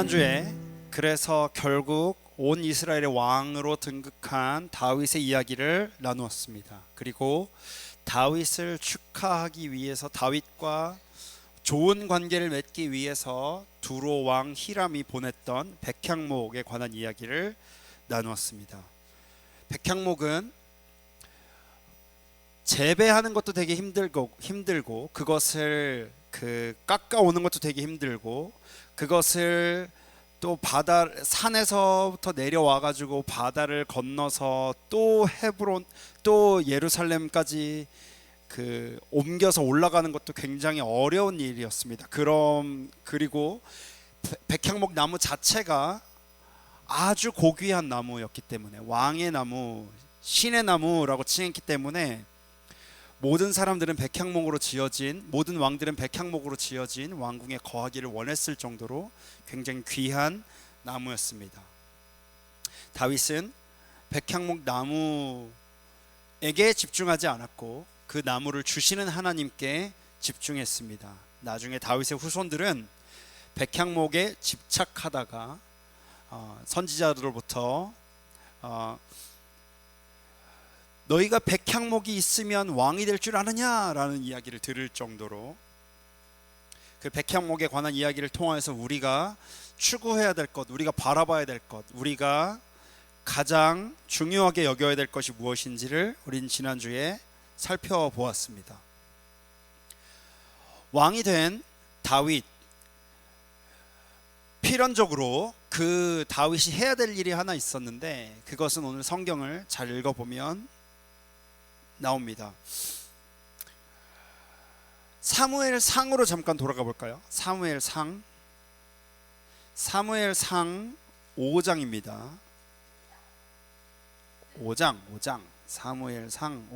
지난주에 그래서 결국 온 이스라엘의 왕으로 등극한 다윗의 이야기를 나누었습니다. 그리고 다윗을 축하하기 위해서, 다윗과 좋은 관계를 맺기 위해서 두로 왕 히람이 보냈던 백향목에 관한 이야기를 나누었습니다. 백향목은 재배하는 것도 되게 힘들고 그것을 깎아오는 것도 되게 힘들고, 그것을 또 산에서부터 내려와 가지고 바다를 건너서 또 헤브론, 또 예루살렘까지 옮겨서 올라가는 것도 굉장히 어려운 일이었습니다. 그리고 백향목 나무 자체가 아주 고귀한 나무였기 때문에, 왕의 나무, 신의 나무라고 칭했기 때문에 모든 사람들은 모든 왕들은 백향목으로 지어진 왕궁에 거하기를 원했을 정도로 굉장히 귀한 나무였습니다. 다윗은 백향목 나무에게 집중하지 않았고 그 나무를 주시는 하나님께 집중했습니다. 나중에 다윗의 후손들은 백향목에 집착하다가 선지자들로부터 너희가 백향목이 있으면 왕이 될 줄 아느냐라는 이야기를 들을 정도로, 그 백향목에 관한 이야기를 통해서 우리가 추구해야 될 것, 우리가 바라봐야 될 것, 우리가 가장 중요하게 여겨야 될 것이 무엇인지를 우린 지난주에 살펴보았습니다. 왕이 된 다윗, 필연적으로 그 다윗이 해야 될 일이 하나 있었는데, 그것은 오늘 성경을 잘 읽어보면 나옵니다. 사무엘상으로 잠깐 돌아가 볼까요? 사무엘상 5장입니다. 5장. 사무엘상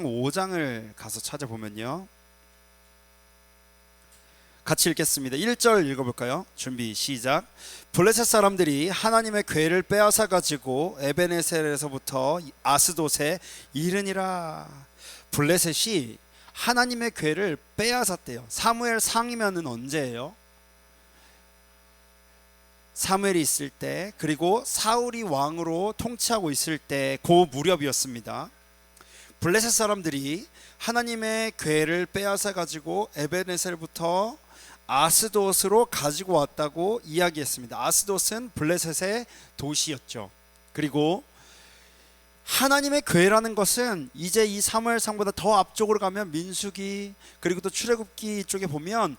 5장을 가서 찾아보면요, 같이 읽겠습니다. 1절 읽어볼까요? 준비 시작. 블레셋 사람들이 하나님의 궤를 빼앗아 가지고 에베네셀에서부터 아스돗에 이르니라. 블레셋이 하나님의 궤를 빼앗았대요. 사무엘상이면은 언제예요? 사무엘이 있을 때, 그리고 사울이 왕으로 통치하고 있을 때 그 무렵이었습니다. 블레셋 사람들이 하나님의 궤를 빼앗아 가지고 에베네셀부터 아스돗으로 가지고 왔다고 이야기했습니다. 아스돗은 블레셋의 도시였죠. 그리고 하나님의 궤라는 것은 이제 이 사무엘상보다 더 앞쪽으로 가면 민수기, 그리고 또 출애굽기 쪽에 보면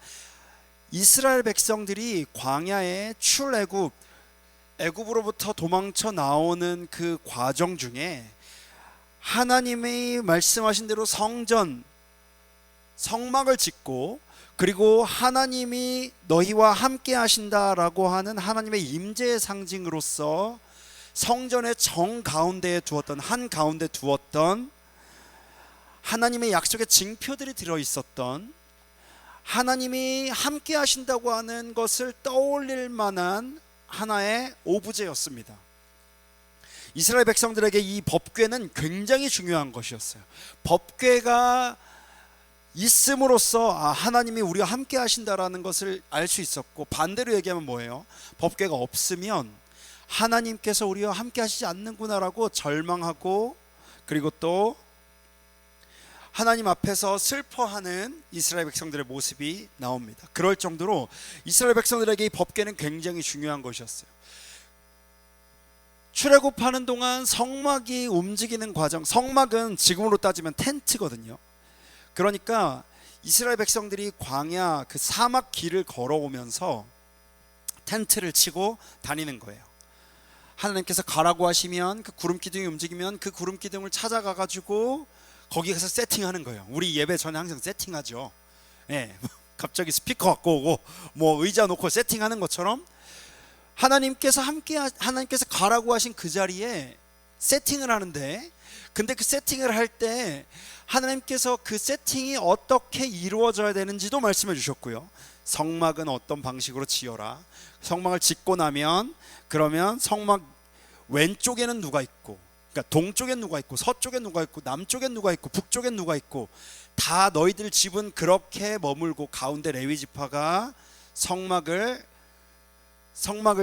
이스라엘 백성들이 광야에 애굽으로부터 도망쳐 나오는 그 과정 중에 하나님이 말씀하신 대로 성막을 짓고, 그리고 하나님이 너희와 함께 하신다라고 하는 하나님의 임재의 상징으로서 성전의 한가운데 두었던 하나님의 약속의 징표들이 들어있었던, 하나님이 함께 하신다고 하는 것을 떠올릴 만한 하나의 오브제였습니다. 이스라엘 백성들에게 이 법궤는 굉장히 중요한 것이었어요. 법궤가 있음으로써 하나님이 우리와 함께 하신다라는 것을 알 수 있었고, 반대로 얘기하면 뭐예요? 법궤가 없으면 하나님께서 우리와 함께 하시지 않는구나라고 절망하고, 그리고 또 하나님 앞에서 슬퍼하는 이스라엘 백성들의 모습이 나옵니다. 그럴 정도로 이스라엘 백성들에게 이 법궤는 굉장히 중요한 것이었어요. 출애굽하는 동안 성막이 움직이는 과정, 성막은 지금으로 따지면 텐트거든요. 그러니까 이스라엘 백성들이 광야 그 사막 길을 걸어오면서 텐트를 치고 다니는 거예요. 하나님께서 가라고 하시면, 그 구름 기둥이 움직이면 그 구름 기둥을 찾아가 가지고 거기 가서 세팅하는 거예요. 우리 예배 전에 항상 세팅하죠. 갑자기 스피커 갖고 오고 뭐 의자 놓고 세팅하는 것처럼 하나님께서 가라고 하신 그 자리에 세팅을 하는데, 근데 그 세팅을 할 때 하나님께서 그 세팅이 어떻게 이루어져야 되는지도 말씀해 주셨고요. 성막은 어떤 방식으로 지어라. 성막을 짓고 나면 그러면 성막 왼쪽에는 누가 있고, 그러니까 동쪽엔 누가 있고, 서쪽엔 누가 있고, 남쪽엔 누가 있고, 북쪽엔 누가 있고, 다 너희들 집은 그렇게 머물고 가운데 레위 지파가 성막을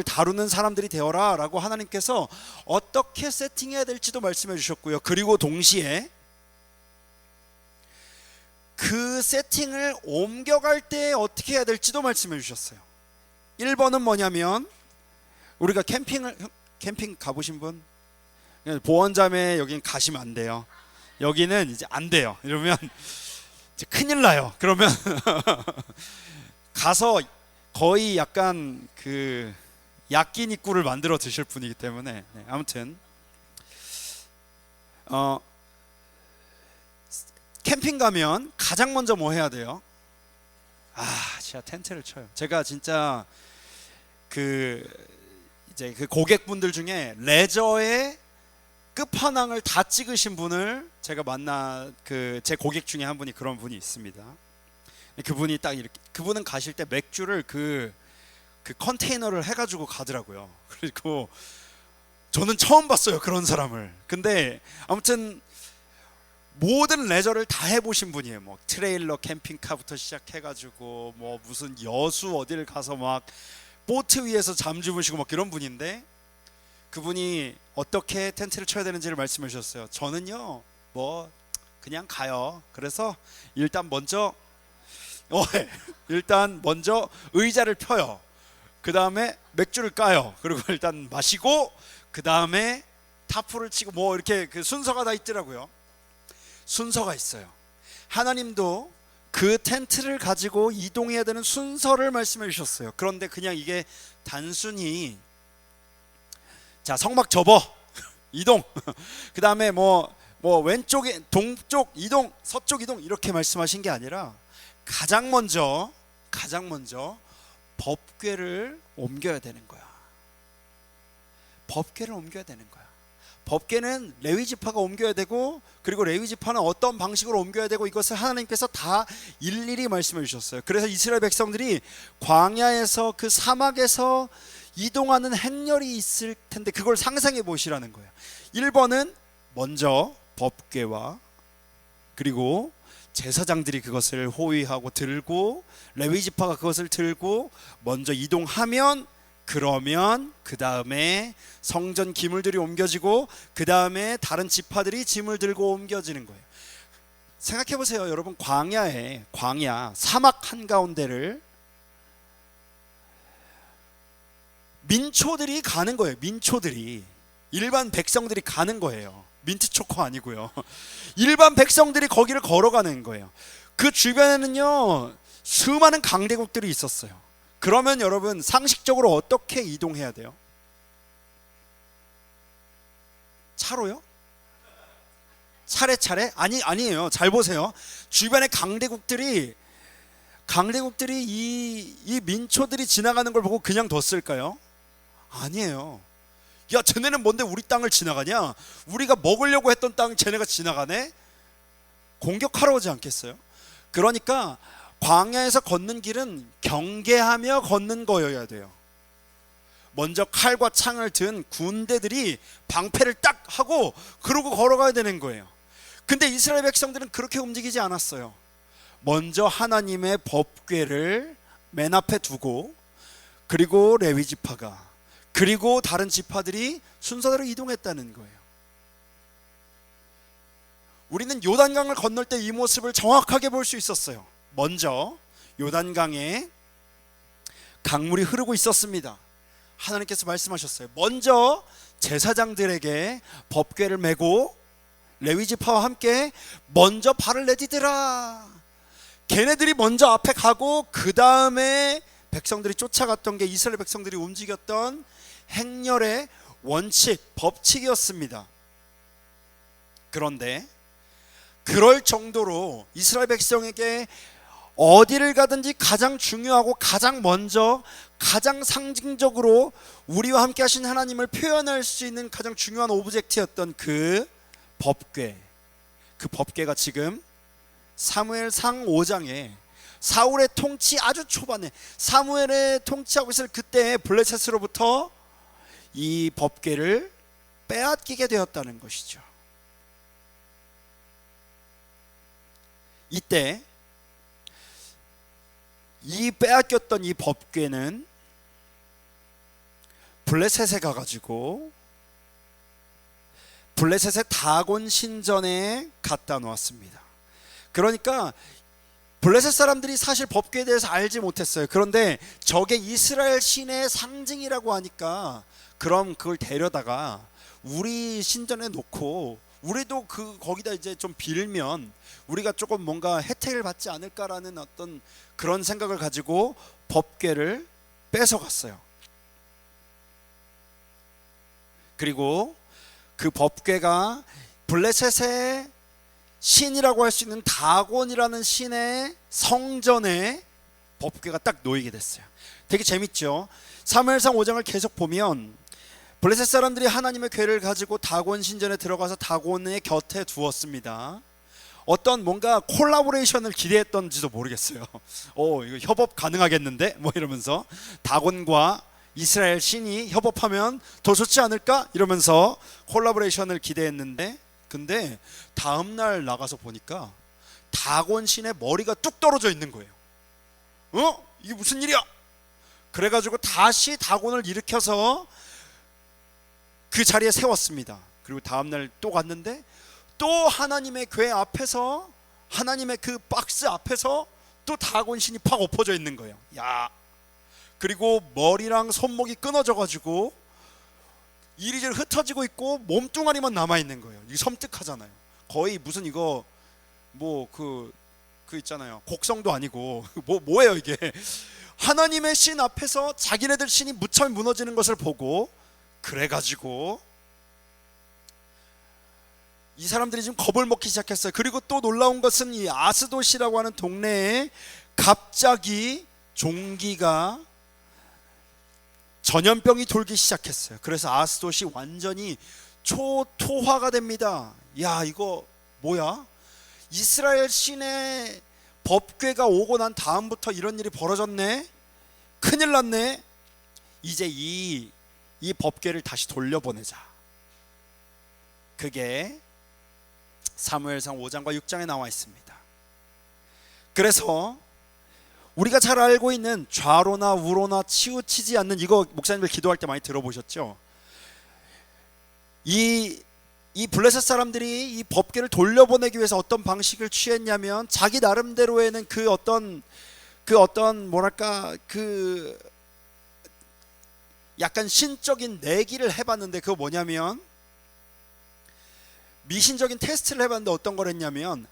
다루는 사람들이 되어라 라고 하나님께서 어떻게 세팅해야 될지도 말씀해 주셨고요. 그리고 동시에 그 세팅을 옮겨갈 때 어떻게 해야 될지도 말씀해 주셨어요. 1번은 뭐냐면, 우리가 캠핑 가보신 분? 보원자매 여긴 가시면 안 돼요. 여기는 이제 안 돼요. 이러면 이제 큰일 나요. 그러면 가서 거의 약간 그 야끼니꾸를 만들어 드실 분이기 때문에, 네, 아무튼 캠핑 가면 가장 먼저 뭐 해야 돼요? 진짜 텐트를 쳐요. 제가 진짜 이제 그 고객분들 중에 레저의 끝판왕을 다 찍으신 분을 제가 제 고객 중에 한 분이 그런 분이 있습니다. 그분이 딱 이렇게, 그분은 가실 때 맥주를 그 컨테이너를 해가지고 가더라고요. 그리고 저는 처음 봤어요, 그런 사람을. 근데 아무튼 모든 레저를 다 해보신 분이에요. 뭐 트레일러 캠핑카부터 시작해가지고 뭐 무슨 여수 어디를 가서 막 보트 위에서 잠 주무시고 막 그런 분인데, 그분이 어떻게 텐트를 쳐야 되는지를 말씀해 주셨어요. 저는요 뭐 그냥 가요. 그래서 일단 먼저 의자를 펴요. 그 다음에 맥주를 까요. 그리고 일단 마시고, 그 다음에 타프를 치고, 뭐 이렇게 그 순서가 다 있더라고요. 순서가 있어요. 하나님도 그 텐트를 가지고 이동해야 되는 순서를 말씀해 주셨어요. 그런데 그냥 이게 단순히 자, 성막 접어 이동 그 다음에 뭐 왼쪽에 동쪽 이동, 서쪽 이동 이렇게 말씀하신 게 아니라 가장 먼저 법궤를 옮겨야 되는 거야. 법궤를 옮겨야 되는 거야. 법궤는 레위 지파가 옮겨야 되고, 그리고 레위 지파는 어떤 방식으로 옮겨야 되고, 이것을 하나님께서 다 일일이 말씀해 주셨어요. 그래서 이스라엘 백성들이 광야에서, 그 사막에서 이동하는 행렬이 있을 텐데 그걸 상상해 보시라는 거예요. 1번은 먼저 법궤와 그리고 제사장들이 그것을 호위하고 들고, 레위 지파가 그것을 들고 먼저 이동하면, 그러면 그 다음에 성전 기물들이 옮겨지고, 그 다음에 다른 지파들이 짐을 들고 옮겨지는 거예요. 생각해 보세요, 여러분. 광야 사막 한가운데를 민초들이 가는 거예요. 민초들이, 일반 백성들이 가는 거예요. 민트 초코 아니고요. 일반 백성들이 거기를 걸어가는 거예요. 그 주변에는요 수많은 강대국들이 있었어요. 그러면 여러분 상식적으로 어떻게 이동해야 돼요? 차로요? 차례차례? 아니에요. 잘 보세요. 주변의 강대국들이 이 민초들이 지나가는 걸 보고 그냥 뒀을까요? 아니에요. 야, 쟤네는 뭔데 우리 땅을 지나가냐? 우리가 먹으려고 했던 땅 쟤네가 지나가네? 공격하러 오지 않겠어요? 그러니까 광야에서 걷는 길은 경계하며 걷는 거여야 돼요. 먼저 칼과 창을 든 군대들이 방패를 딱 하고 그러고 걸어가야 되는 거예요. 근데 이스라엘 백성들은 그렇게 움직이지 않았어요. 먼저 하나님의 법궤를 맨 앞에 두고, 그리고 레위 지파가, 그리고 다른 지파들이 순서대로 이동했다는 거예요. 우리는 요단강을 건널 때 이 모습을 정확하게 볼 수 있었어요. 먼저 요단강에 강물이 흐르고 있었습니다. 하나님께서 말씀하셨어요. 먼저 제사장들에게 법궤를 메고 레위 지파와 함께 먼저 발을 내디디라. 걔네들이 먼저 앞에 가고, 그 다음에 백성들이 쫓아갔던 게 이스라엘 백성들이 움직였던 행렬의 원칙, 법칙이었습니다. 그런데 그럴 정도로 이스라엘 백성에게 어디를 가든지 가장 중요하고 가장 먼저, 가장 상징적으로 우리와 함께 하신 하나님을 표현할 수 있는 가장 중요한 오브젝트였던 그 법궤, 그 법궤가 지금 사무엘상 5장에 사울의 통치 아주 초반에, 사무엘의 통치하고 있을 그때 블레셋으로부터 이 법궤를 빼앗기게 되었다는 것이죠. 이때 이 빼앗겼던 이 법궤는 블레셋에 가가지고 블레셋의 다곤 신전에 갖다 놓았습니다. 그러니까 블레셋 사람들이 사실 법궤에 대해서 알지 못했어요. 그런데 저게 이스라엘 신의 상징이라고 하니까 그럼 그걸 데려다가 우리 신전에 놓고 우리도 거기다 이제 좀 빌면 우리가 조금 뭔가 혜택을 받지 않을까라는 어떤 그런 생각을 가지고 법궤를 뺏어갔어요. 그리고 그 법궤가 블레셋의 신이라고 할 수 있는 다곤이라는 신의 성전에 법궤가 딱 놓이게 됐어요. 되게 재밌죠. 사무엘상 5장을 계속 보면 블레셋 사람들이 하나님의 궤를 가지고 다곤 신전에 들어가서 다곤의 곁에 두었습니다. 어떤 뭔가 콜라보레이션을 기대했던지도 모르겠어요. 이거 협업 가능하겠는데? 뭐 이러면서 다곤과 이스라엘 신이 협업하면 더 좋지 않을까? 이러면서 콜라보레이션을 기대했는데, 근데 다음날 나가서 보니까 다곤 신의 머리가 뚝 떨어져 있는 거예요. 이게 무슨 일이야? 그래가지고 다시 다곤을 일으켜서 그 자리에 세웠습니다. 그리고 다음날 또 갔는데 또 하나님의 궤 앞에서, 하나님의 그 박스 앞에서 또 다곤 신이 팍 엎어져 있는 거예요. 야, 그리고 머리랑 손목이 끊어져가지고 이리저리 흩어지고 있고 몸뚱아리만 남아있는 거예요. 이게 섬뜩하잖아요. 거의 무슨 이거 뭐 그 있잖아요. 곡성도 아니고 뭐예요 이게. 하나님의 신 앞에서 자기네들 신이 무참히 무너지는 것을 보고, 그래가지고 이 사람들이 지금 겁을 먹기 시작했어요. 그리고 또 놀라운 것은 이 아스돗이라고 하는 동네에 갑자기 종기가, 전염병이 돌기 시작했어요. 그래서 아스돗이 완전히 초토화가 됩니다. 야, 이거 뭐야? 이스라엘 신의 법궤가 오고 난 다음부터 이런 일이 벌어졌네? 큰일 났네? 이제 이 법궤를 다시 돌려보내자. 그게 사무엘상 5장과 6장에 나와 있습니다. 그래서 우리가 잘 알고 있는 좌로나 우로나 치우치지 않는, 이거 목사님들 기도할 때 많이 들어보셨죠? 이 블레셋 사람들이 이 법궤를 돌려보내기 위해서 어떤 방식을 취했냐면, 자기 나름대로에는 그 어떤 뭐랄까 그 약간 신적인 내기를 해봤는데, 그거 뭐냐면 미신적인 테스트를 해봤는데 어떤 걸 했냐면,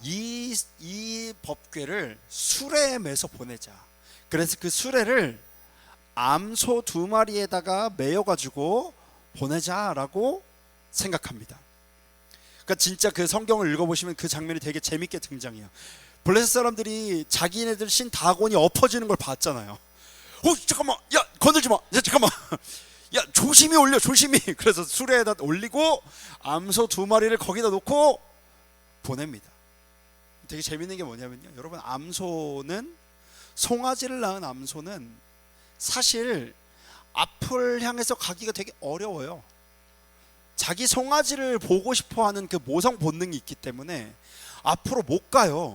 이 법궤를 수레에 매서 보내자. 그래서 그 수레를 암소 2마리에다가 매여가지고 보내자라고 생각합니다. 그러니까 진짜 그 성경을 읽어보시면 그 장면이 되게 재밌게 등장해요. 블레셋 사람들이 자기네들 신 다곤이 엎어지는 걸 봤잖아요. 잠깐만, 야 건들지 마, 야 잠깐만, 야 조심히 올려, 조심히. 그래서 수레에다 올리고 암소 2마리를 거기다 놓고 보냅니다. 되게 재밌는 게 뭐냐면요, 여러분, 암소는, 송아지를 낳은 암소는 사실 앞을 향해서 가기가 되게 어려워요. 자기 송아지를 보고 싶어하는 그 모성 본능이 있기 때문에 앞으로 못 가요.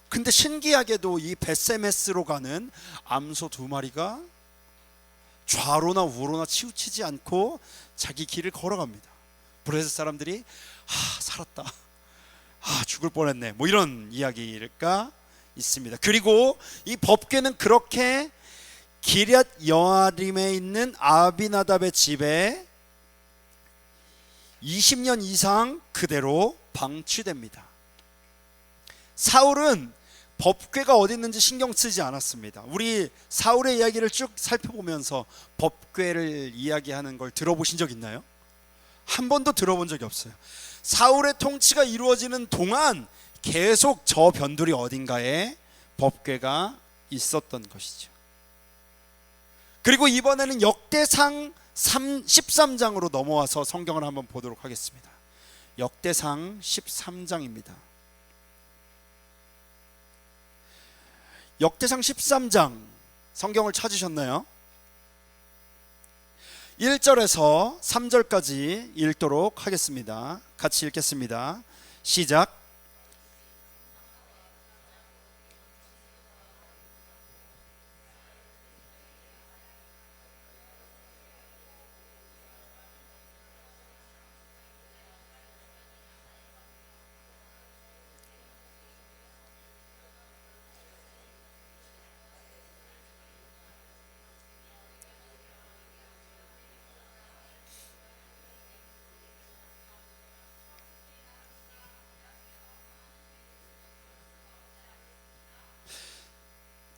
근데 신기하게도 이 베세메스로 가는 암소 2마리가 좌로나 우로나 치우치지 않고 자기 길을 걸어갑니다. 블레셋 사람들이 살았다, 죽을 뻔했네, 뭐 이런 이야기가 있습니다. 그리고 이 법궤는 그렇게 기럇 여아림에 있는 아비나답의 집에 20년 이상 그대로 방치됩니다. 사울은 법궤가 어디 있는지 신경 쓰지 않았습니다. 우리 사울의 이야기를 쭉 살펴보면서 법궤를 이야기하는 걸 들어보신 적 있나요? 한 번도 들어본 적이 없어요. 사울의 통치가 이루어지는 동안 계속 저 변두리 어딘가에 법궤가 있었던 것이죠. 그리고 이번에는 역대상 13장으로 넘어와서 성경을 한번 보도록 하겠습니다. 역대상 13장입니다. 역대상 13장 성경을 찾으셨나요? 1절에서 3절까지 읽도록 하겠습니다. 같이 읽겠습니다. 시작.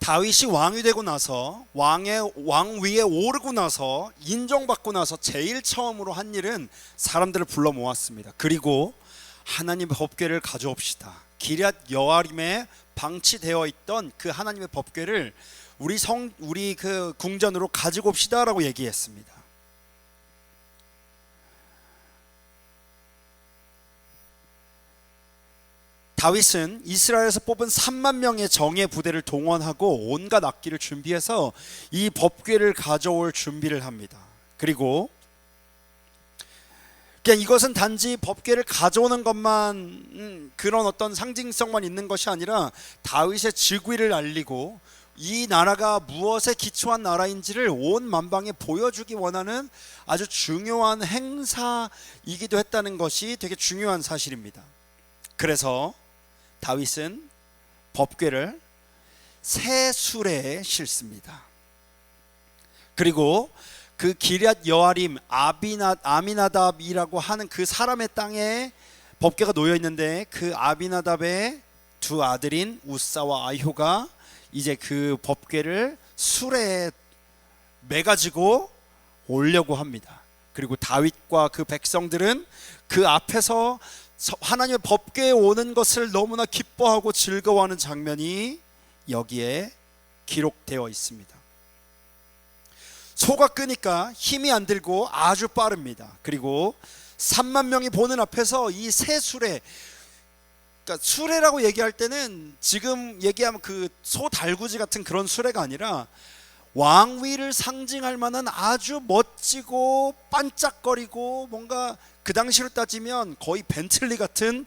다윗이 왕이 되고 나서 왕 위에 오르고 나서 인정받고 나서 제일 처음으로 한 일은 사람들을 불러 모았습니다. 그리고 하나님의 법궤를 가져옵시다. 기럇 여아림에 방치되어 있던 그 하나님의 법궤를 우리 그 궁전으로 가지고 옵시다라고 얘기했습니다. 다윗은 이스라엘에서 뽑은 3만 명의 정예 부대를 동원하고 온갖 악기를 준비해서 이 법궤를 가져올 준비를 합니다. 그리고 그냥 이것은 단지 법궤를 가져오는 것만 그런 어떤 상징성만 있는 것이 아니라 다윗의 즉위를 알리고 이 나라가 무엇에 기초한 나라인지를 온 만방에 보여주기 원하는 아주 중요한 행사이기도 했다는 것이 되게 중요한 사실입니다. 그래서 다윗은 법궤를 새 수레에 싣습니다. 그리고 그 기럇 여아림 아미나답이라고 하는 그 사람의 땅에 법궤가 놓여 있는데 그 아미나답의 두 아들인 우사와 아효가 이제 그 법궤를 수레에 매가지고 오려고 합니다. 그리고 다윗과 그 백성들은 그 앞에서 하나님의 법궤에 오는 것을 너무나 기뻐하고 즐거워하는 장면이 여기에 기록되어 있습니다. 소가 끄니까 힘이 안 들고 아주 빠릅니다. 그리고 3만 명이 보는 앞에서 이 새 수레, 그러니까 수레라고 얘기할 때는 지금 얘기하면 그 소 달구지 같은 그런 수레가 아니라 왕위를 상징할 만한 아주 멋지고 반짝거리고 뭔가 그 당시로 따지면 거의 벤틀리 같은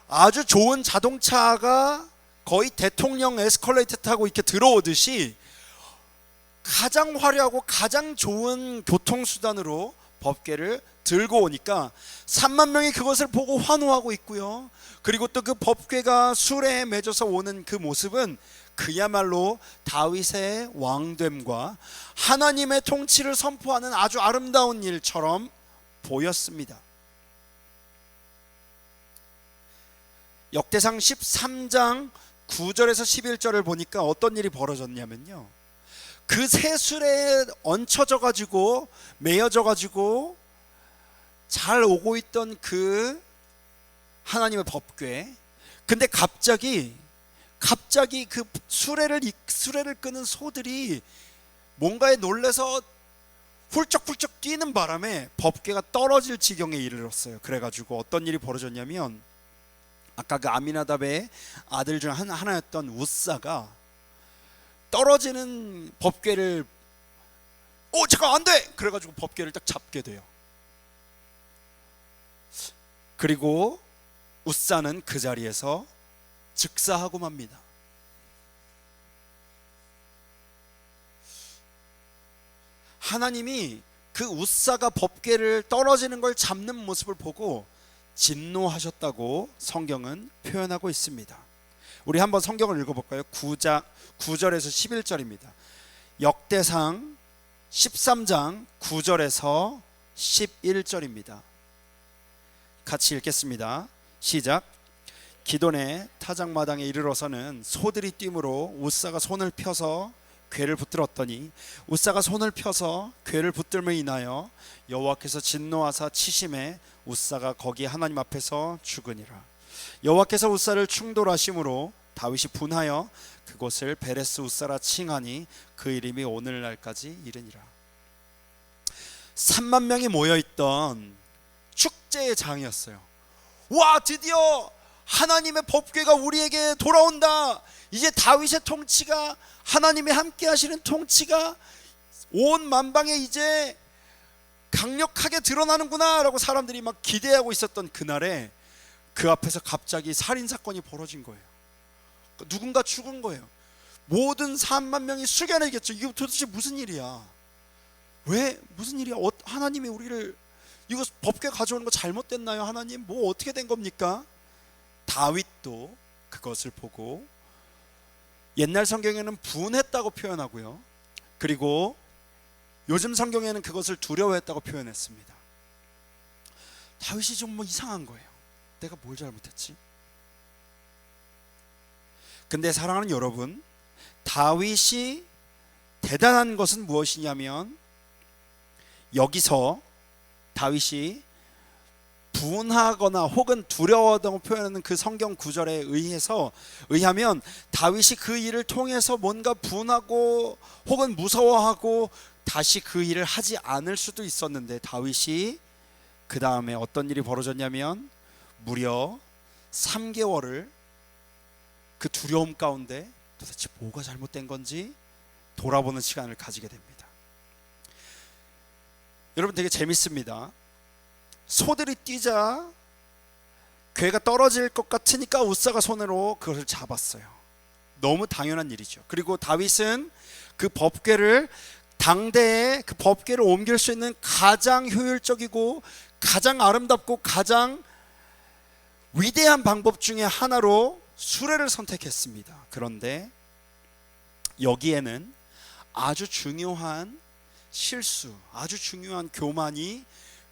아주 좋은 자동차가 거의 대통령 에스컬레이터 타고 이렇게 들어오듯이 가장 화려하고 가장 좋은 교통수단으로 법궤를 들고 오니까 3만 명이 그것을 보고 환호하고 있고요. 그리고 또 그 법궤가 수레에 매져서 오는 그 모습은 그야말로 다윗의 왕됨과 하나님의 통치를 선포하는 아주 아름다운 일처럼 보였습니다. 역대상 13장 9절에서 11절을 보니까 어떤 일이 벌어졌냐면요, 그 새 수레에 얹혀져 가지고 매여져 가지고 잘 오고 있던 그 하나님의 법궤, 근데 갑자기 그 수레를 끄는 소들이 뭔가에 놀래서 훌쩍훌쩍 뛰는 바람에 법궤가 떨어질 지경에 이르렀어요. 그래가지고 어떤 일이 벌어졌냐면, 아까 그 아미나답의 아들 중 하나였던 우사가 떨어지는 법궤를 잠깐 안 돼! 그래가지고 법궤를 딱 잡게 돼요. 그리고 우사는 그 자리에서 즉사하고 맙니다. 하나님이 그 우사가 법궤를 떨어지는 걸 잡는 모습을 보고 진노하셨다고 성경은 표현하고 있습니다. 우리 한번 성경을 읽어볼까요? 9절에서 11절입니다. 역대상 13장 9절에서 11절입니다. 같이 읽겠습니다. 시작. 기돈의 타작마당에 이르러서는 소들이 뛰므로 우사가 손을 펴서 궤를 붙들었더니 우사가 손을 펴서 궤를 붙들며 인하여 여호와께서 진노하사 치심에 우사가 거기 하나님 앞에서 죽으니라. 여호와께서 우사를 충돌하심으로 다윗이 분하여 그곳을 베레스 우사라 칭하니 그 이름이 오늘날까지 이르니라. 3만 명이 모여있던 축제의 장이었어요. 와, 드디어 하나님의 법궤가 우리에게 돌아온다. 이제 다윗의 통치가, 하나님이 함께 하시는 통치가 온 만방에 이제 강력하게 드러나는구나 라고 사람들이 막 기대하고 있었던 그날에 그 앞에서 갑자기 살인사건이 벌어진 거예요. 누군가 죽은 거예요. 모든 3만 명이 숙연해겠죠. 이게 도대체 무슨 일이야? 왜? 무슨 일이야? 하나님이 우리를 이거 법궤 가져오는 거 잘못됐나요? 하나님 뭐 어떻게 된 겁니까? 다윗도 그것을 보고 옛날 성경에는 분했다고 표현하고요, 그리고 요즘 성경에는 그것을 두려워했다고 표현했습니다. 다윗이 좀 뭐 이상한 거예요. 내가 뭘 잘못했지? 근데 사랑하는 여러분, 다윗이 대단한 것은 무엇이냐면 여기서 다윗이 분하거나 혹은 두려워하다고 표현하는 그 성경 구절에 의하면 다윗이 그 일을 통해서 뭔가 분하고 혹은 무서워하고 다시 그 일을 하지 않을 수도 있었는데, 다윗이 그 다음에 어떤 일이 벌어졌냐면 무려 3개월을 그 두려움 가운데 도대체 뭐가 잘못된 건지 돌아보는 시간을 가지게 됩니다. 여러분, 되게 재밌습니다. 소들이 뛰자 괴가 떨어질 것 같으니까 웃사가 손으로 그것을 잡았어요. 너무 당연한 일이죠. 그리고 다윗은 그 법궤를, 당대에 그 법궤를 옮길 수 있는 가장 효율적이고 가장 아름답고 가장 위대한 방법 중에 하나로 수레를 선택했습니다. 그런데 여기에는 아주 중요한 실수, 아주 중요한 교만이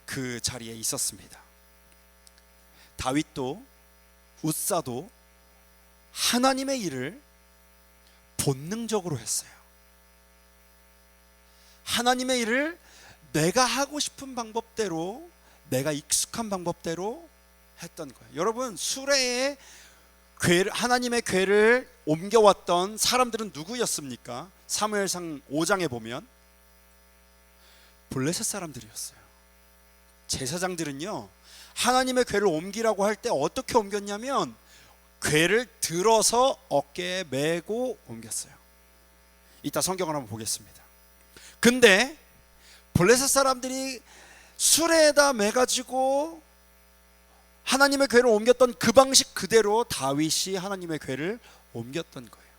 그 자리에 있었습니다. 다윗도 웃사도 하나님의 일을 본능적으로 했어요. 하나님의 일을 내가 하고 싶은 방법대로, 내가 익숙한 방법대로 했던 거예요. 여러분, 수레에 하나님의 궤를 옮겨왔던 사람들은 누구였습니까? 사무엘상 5장에 보면 블레셋 사람들이었어요. 제사장들은요, 하나님의 궤를 옮기라고 할 때 어떻게 옮겼냐면 궤를 들어서 어깨에 메고 옮겼어요. 이따 성경을 한번 보겠습니다. 근데 블레셋 사람들이 수레에다 매가지고 하나님의 궤를 옮겼던 그 방식 그대로 다윗이 하나님의 궤를 옮겼던 거예요.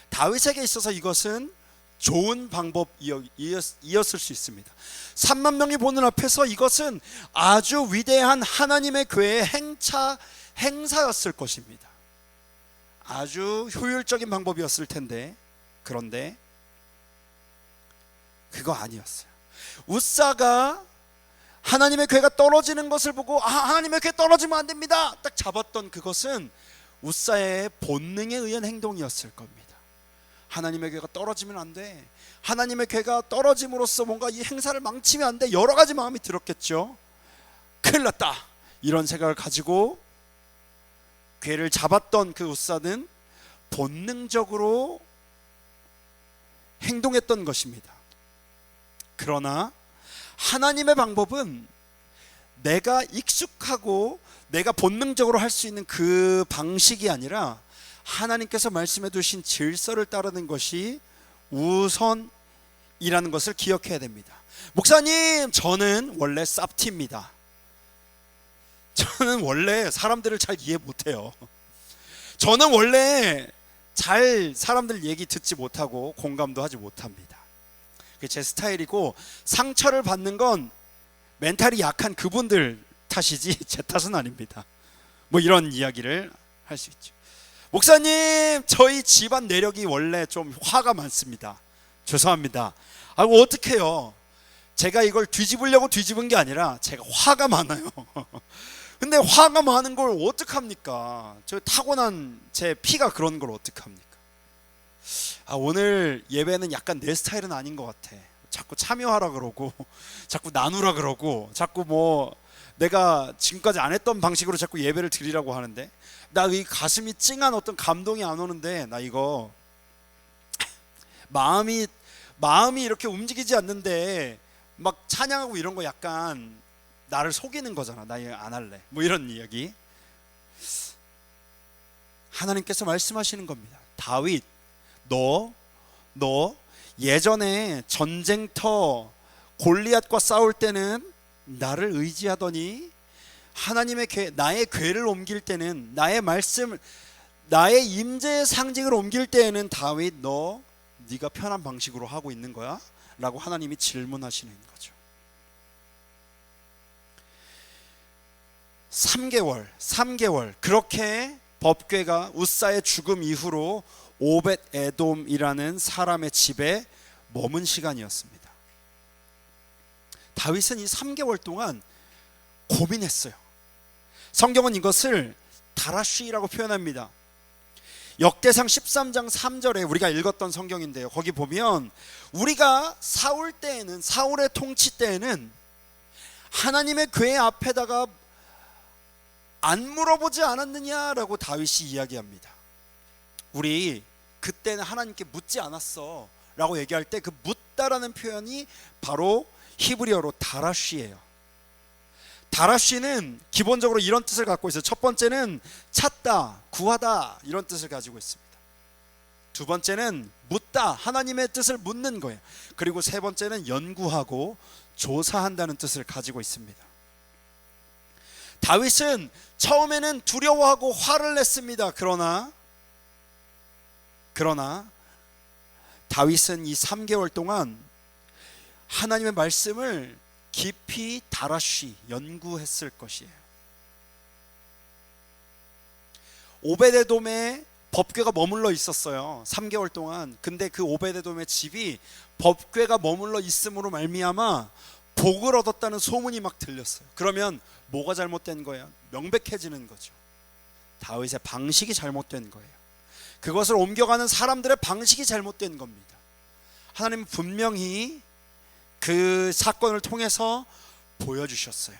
다윗에게 있어서 이것은 좋은 방법이었을 수 있습니다. 3만 명이 보는 앞에서 이것은 아주 위대한 하나님의 궤의 행사였을 것입니다. 아주 효율적인 방법이었을 텐데, 그런데 그거 아니었어요. 웃사가 하나님의 궤가 떨어지는 것을 보고 하나님의 궤 떨어지면 안 됩니다, 딱 잡았던 그것은 웃사의 본능에 의한 행동이었을 겁니다. 하나님의 궤가 떨어지면 안 돼, 하나님의 궤가 떨어짐으로써 뭔가 이 행사를 망치면 안 돼, 여러 가지 마음이 들었겠죠. 큰일 났다, 이런 생각을 가지고 궤를 잡았던 그 웃사는 본능적으로 행동했던 것입니다. 그러나 하나님의 방법은 내가 익숙하고 내가 본능적으로 할 수 있는 그 방식이 아니라 하나님께서 말씀해 두신 질서를 따르는 것이 우선이라는 것을 기억해야 됩니다. 목사님, 저는 원래 쌉티입니다. 저는 원래 사람들을 잘 이해 못해요. 저는 원래 잘 사람들 얘기 듣지 못하고 공감도 하지 못합니다. 그게 제 스타일이고, 상처를 받는 건 멘탈이 약한 그분들 탓이지 제 탓은 아닙니다. 뭐 이런 이야기를 할 수 있죠. 목사님, 저희 집안 내력이 원래 좀 화가 많습니다. 죄송합니다. 어떡해요. 제가 이걸 뒤집으려고 뒤집은 게 아니라 제가 화가 많아요. 근데 화가 많은 걸 어떡합니까? 저 타고난 제 피가 그런 걸 어떡합니까? 오늘 예배는 약간 내 스타일은 아닌 것 같아. 자꾸 참여하라 그러고 자꾸 나누라 그러고 자꾸 뭐 내가 지금까지 안 했던 방식으로 자꾸 예배를 드리라고 하는데, 나 이 가슴이 찡한 어떤 감동이 안 오는데, 나 이거 마음이 이렇게 움직이지 않는데 막 찬양하고 이런 거 약간 나를 속이는 거잖아. 나 이거 안 할래, 뭐 이런 이야기. 하나님께서 말씀하시는 겁니다. 다윗, 너 예전에 전쟁터 골리앗과 싸울 때는 나를 의지하더니 하나님의 나의 궤를 옮길 때는, 나의 말씀, 나의 임재의 상징을 옮길 때에는 다윗, 네가 편한 방식으로 하고 있는 거야? 라고 하나님이 질문하시는 거죠. 3개월 그렇게 법궤가 웃사의 죽음 이후로 오벳 에돔이라는 사람의 집에 머문 시간이었습니다. 다윗은 이 3개월 동안 고민했어요. 성경은 이것을 다라쉬라고 표현합니다. 역대상 13장 3절에 우리가 읽었던 성경인데요, 거기 보면 우리가 사울 때에는, 사울의 통치 때에는 하나님의 궤 앞에다가 안 물어보지 않았느냐라고 다윗이 이야기합니다. 우리 그때는 하나님께 묻지 않았어 라고 얘기할 때 그 묻다라는 표현이 바로 히브리어로 다라쉬예요. 다라쉬는 기본적으로 이런 뜻을 갖고 있어요. 첫 번째는 찾다, 구하다 이런 뜻을 가지고 있습니다. 두 번째는 묻다, 하나님의 뜻을 묻는 거예요. 그리고 세 번째는 연구하고 조사한다는 뜻을 가지고 있습니다. 다윗은 처음에는 두려워하고 화를 냈습니다. 그러나 다윗은 이 3개월 동안 하나님의 말씀을 깊이 다라쉬 연구했을 것이에요. 오베데돔에 법궤가 머물러 있었어요. 3개월 동안. 근데 그 오베데돔의 집이 법궤가 머물러 있음으로 말미암아 복을 얻었다는 소문이 막 들렸어요. 그러면 뭐가 잘못된 거예요? 명백해지는 거죠. 다윗의 방식이 잘못된 거예요. 그것을 옮겨가는 사람들의 방식이 잘못된 겁니다. 하나님은 분명히 그 사건을 통해서 보여주셨어요.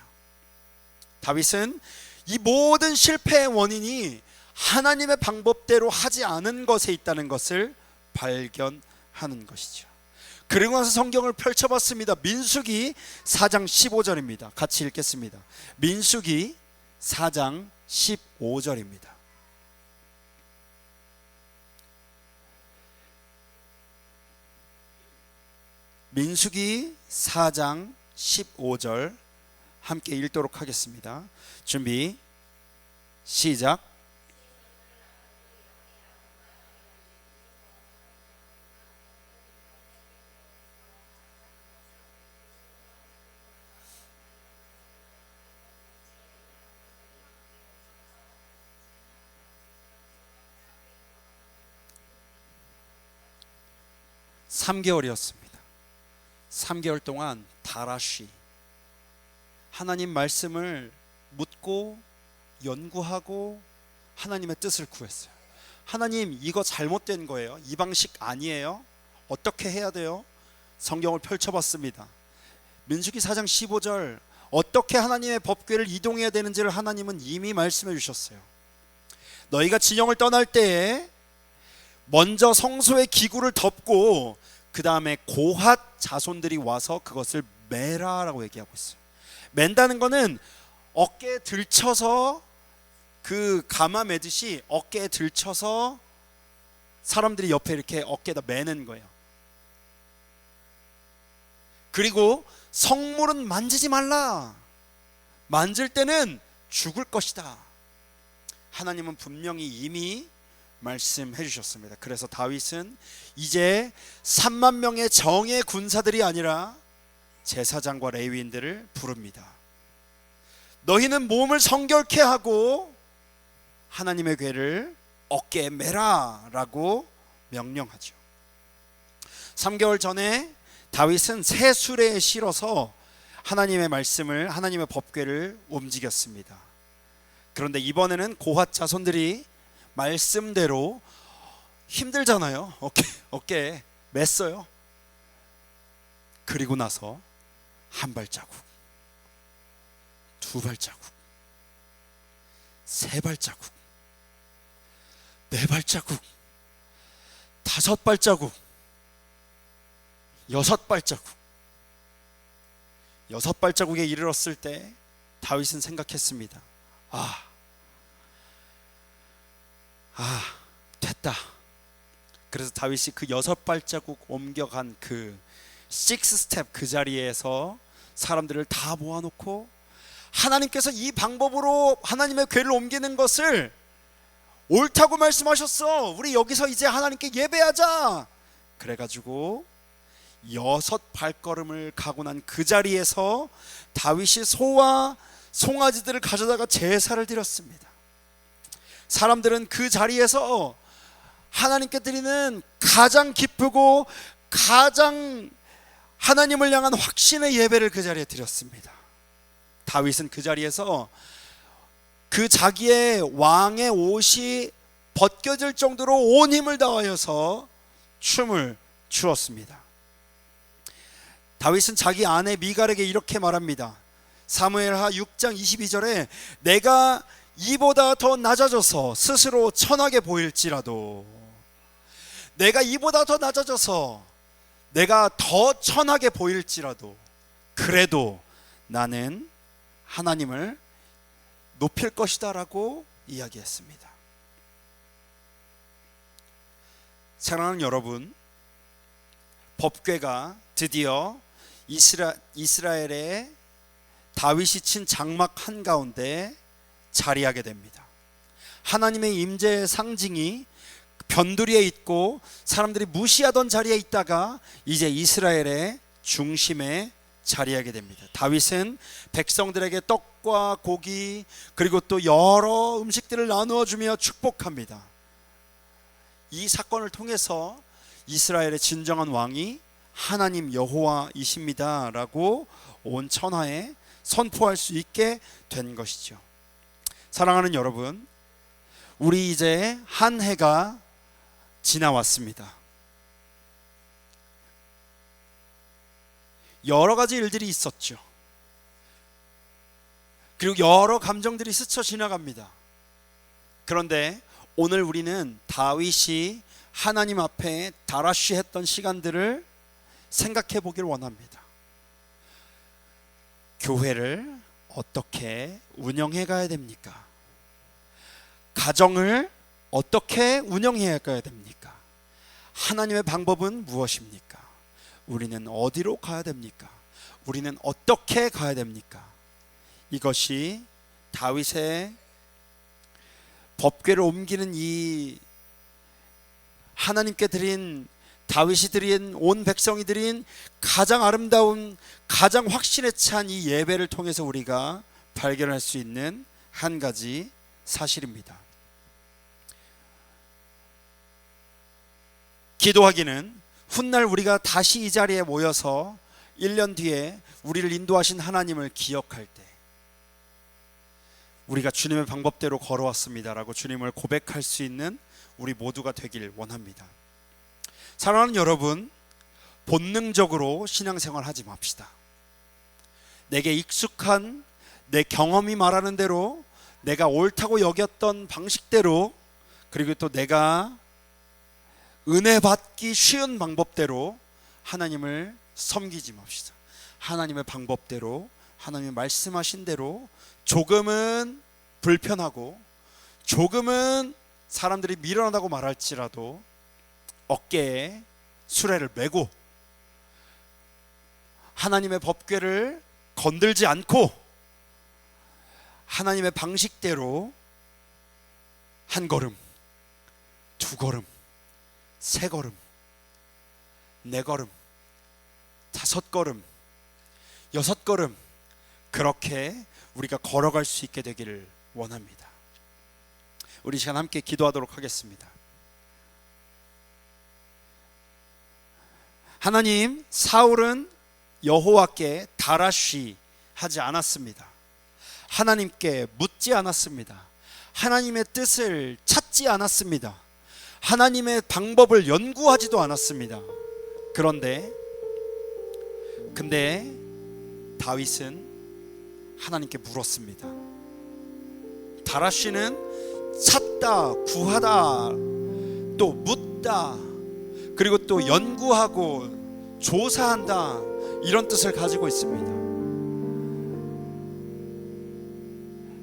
다윗은 이 모든 실패의 원인이 하나님의 방법대로 하지 않은 것에 있다는 것을 발견하는 것이죠. 그리고 나서 성경을 펼쳐봤습니다. 민수기 4장 15절입니다. 같이 읽겠습니다. 민수기 4장 15절입니다. 민수기 4장 15절 함께 읽도록 하겠습니다. 준비 시작. (3개월이었습니다) 3개월 동안 다라쉬 하나님 말씀을 묻고 연구하고 하나님의 뜻을 구했어요. 하나님, 이거 잘못된 거예요. 이 방식 아니에요. 어떻게 해야 돼요? 성경을 펼쳐봤습니다. 민수기 4장 15절 어떻게 하나님의 법궤를 이동해야 되는지를 하나님은 이미 말씀해 주셨어요. 너희가 진영을 떠날 때에 먼저 성소의 기구를 덮고 그 다음에 고핫 자손들이 와서 그것을 매라라고 얘기하고 있어요. 맨다는 거는 어깨에 들쳐서, 그 가마 매듯이 어깨에 들쳐서 사람들이 옆에 이렇게 어깨에다 매는 거예요. 그리고 성물은 만지지 말라. 만질 때는 죽을 것이다. 하나님은 분명히 이미 말씀해 주셨습니다. 그래서 다윗은 이제 3만 명의 정예 군사들이 아니라 제사장과 레위인들을 부릅니다. 너희는 몸을 성결케 하고 하나님의 궤를 어깨에 매라 라고 명령하죠. 3개월 전에 다윗은 새 수레에 실어서 하나님의 말씀을, 하나님의 법궤를 움직였습니다. 그런데 이번에는 고핫 자손들이 말씀대로 힘들잖아요. 어깨에 맸어요. 그리고 나서 한 발자국, 두 발자국, 세 발자국, 네 발자국, 다섯 발자국, 여섯 발자국. 여섯 발자국에 이르렀을 때 다윗은 생각했습니다. 됐다. 그래서 다윗이 그 여섯 발자국 옮겨간 그 6스텝 그 자리에서 사람들을 다 모아놓고 하나님께서 이 방법으로 하나님의 궤를 옮기는 것을 옳다고 말씀하셨어. 우리 여기서 이제 하나님께 예배하자. 그래가지고 여섯 발걸음을 가고 난 그 자리에서 다윗이 소와 송아지들을 가져다가 제사를 드렸습니다. 사람들은 그 자리에서 하나님께 드리는 가장 기쁘고 가장 하나님을 향한 확신의 예배를 그 자리에 드렸습니다. 다윗은 그 자리에서 그 자기의 왕의 옷이 벗겨질 정도로 온 힘을 다하여서 춤을 추었습니다. 다윗은 자기 아내 미갈에게 이렇게 말합니다. 사무엘하 6장 22절에 내가 이보다 더 낮아져서 스스로 천하게 보일지라도, 내가 이보다 더 낮아져서 내가 더 천하게 보일지라도 그래도 나는 하나님을 높일 것이다 라고 이야기했습니다. 사랑하는 여러분, 법궤가 드디어 이스라엘의 다윗이 친 장막 한가운데 자리하게 됩니다. 하나님의 임재의 상징이 변두리에 있고 사람들이 무시하던 자리에 있다가 이제 이스라엘의 중심에 자리하게 됩니다. 다윗은 백성들에게 떡과 고기 그리고 또 여러 음식들을 나누어 주며 축복합니다. 이 사건을 통해서 이스라엘의 진정한 왕이 하나님 여호와이십니다 라고 온 천하에 선포할 수 있게 된 것이죠. 사랑하는 여러분, 우리 이제 한 해가 지나왔습니다. 여러 가지 일들이 있었죠. 그리고 여러 감정들이 스쳐 지나갑니다. 그런데 오늘 우리는 다윗이 하나님 앞에 다라쉬 했던 시간들을 생각해 보길 원합니다. 교회를 어떻게 운영해 가야 됩니까? 가정을 어떻게 운영해 가야 됩니까? 하나님의 방법은 무엇입니까? 우리는 어디로 가야 됩니까? 우리는 어떻게 가야 됩니까? 이것이 다윗의 법궤를 옮기는 이 하나님께 드린, 다윗이 드린, 온 백성이 드린 가장 아름다운, 가장 확신에 찬 이 예배를 통해서 우리가 발견할 수 있는 한 가지 사실입니다. 기도하기는 훗날 우리가 다시 이 자리에 모여서 1년 뒤에 우리를 인도하신 하나님을 기억할 때 우리가 주님의 방법대로 걸어왔습니다라고 주님을 고백할 수 있는 우리 모두가 되길 원합니다. 사랑하는 여러분, 본능적으로 신앙생활 하지 맙시다. 내게 익숙한 내 경험이 말하는 대로, 내가 옳다고 여겼던 방식대로, 그리고 또 내가 은혜 받기 쉬운 방법대로 하나님을 섬기지 맙시다. 하나님의 방법대로, 하나님의 말씀하신 대로, 조금은 불편하고 조금은 사람들이 미련하다고 말할지라도 어깨에 수레를 메고 하나님의 법궤를 건들지 않고 하나님의 방식대로 한 걸음, 두 걸음, 세 걸음, 네 걸음, 다섯 걸음, 여섯 걸음, 그렇게 우리가 걸어갈 수 있게 되기를 원합니다. 우리 시간 함께 기도하도록 하겠습니다. 하나님, 사울은 여호와께 다라쉬 하지 않았습니다. 하나님께 묻지 않았습니다. 하나님의 뜻을 찾지 않았습니다. 하나님의 방법을 연구하지도 않았습니다. 근데 다윗은 하나님께 물었습니다. 다라쉬는 찾다, 구하다, 또 묻다, 그리고 또 연구하고 조사한다, 이런 뜻을 가지고 있습니다.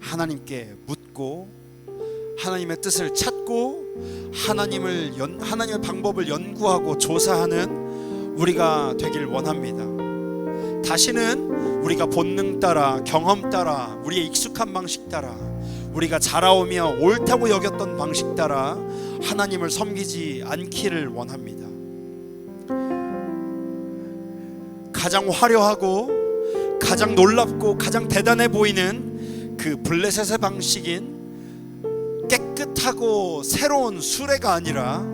하나님께 묻고 하나님의 뜻을 찾고 하나님의 방법을 연구하고 조사하는 우리가 되길 원합니다. 다시는 우리가 본능 따라, 경험 따라, 우리의 익숙한 방식 따라, 우리가 자라오며 옳다고 여겼던 방식 따라 하나님을 섬기지 않기를 원합니다. 가장 화려하고 가장 놀랍고 가장 대단해 보이는 그 블레셋의 방식인 깨끗하고 새로운 수레가 아니라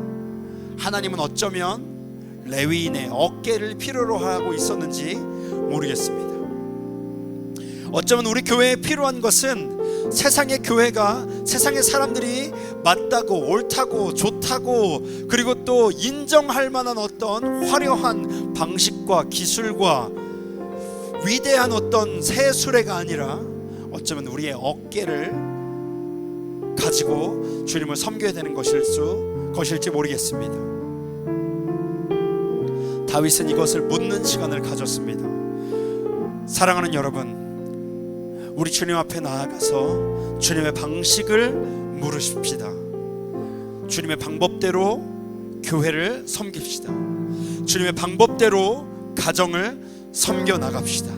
하나님은 어쩌면 레위인의 어깨를 필요로 하고 있었는지 모르겠습니다. 어쩌면 우리 교회에 필요한 것은 세상의 교회가, 세상의 사람들이 맞다고 옳다고 좋다고 그리고 또 인정할 만한 어떤 화려한 방식과 기술과 위대한 어떤 세수레가 아니라 어쩌면 우리의 어깨를 가지고 주님을 섬겨야 되는 것일지 모르겠습니다. 다윗은 이것을 묻는 시간을 가졌습니다. 사랑하는 여러분, 우리 주님 앞에 나아가서 주님의 방식을 물으십시다. 주님의 방법대로 교회를 섬깁시다. 주님의 방법대로 가정을 섬겨 나갑시다.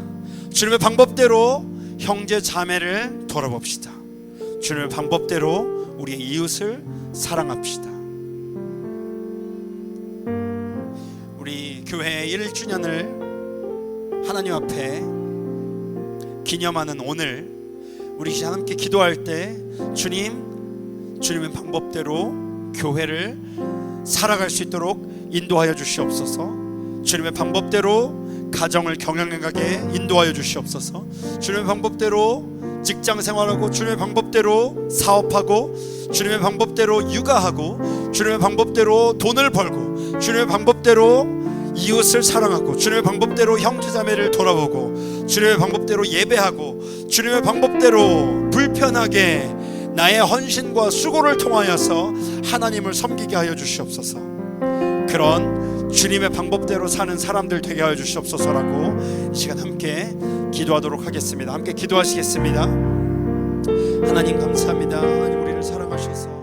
주님의 방법대로 형제 자매를 돌아봅시다. 주님의 방법대로 우리의 이웃을 사랑합시다. 우리 교회 1주년을 하나님 앞에 기념하는 오늘, 우리 함께 기도할 때 주님의 방법대로 교회를 살아갈 수 있도록 인도하여 주시옵소서. 주님의 방법대로 가정을 경영하게 인도하여 주시옵소서. 주님의 방법대로 직장 생활하고, 주님의 방법대로 사업하고, 주님의 방법대로 육아하고, 주님의 방법대로 돈을 벌고, 주님의 방법대로 이웃을 사랑하고, 주님의 방법대로 형제자매를 돌아보고, 주님의 방법대로 예배하고, 주님의 방법대로 불편하게 나의 헌신과 수고를 통하여서 하나님을 섬기게 하여 주시옵소서. 그런 주님의 방법대로 사는 사람들 되게 하여 주시옵소서라고 이 시간 함께 기도하도록 하겠습니다. 함께 기도하시겠습니다. 하나님 감사합니다. 하나님 우리를 사랑하셔서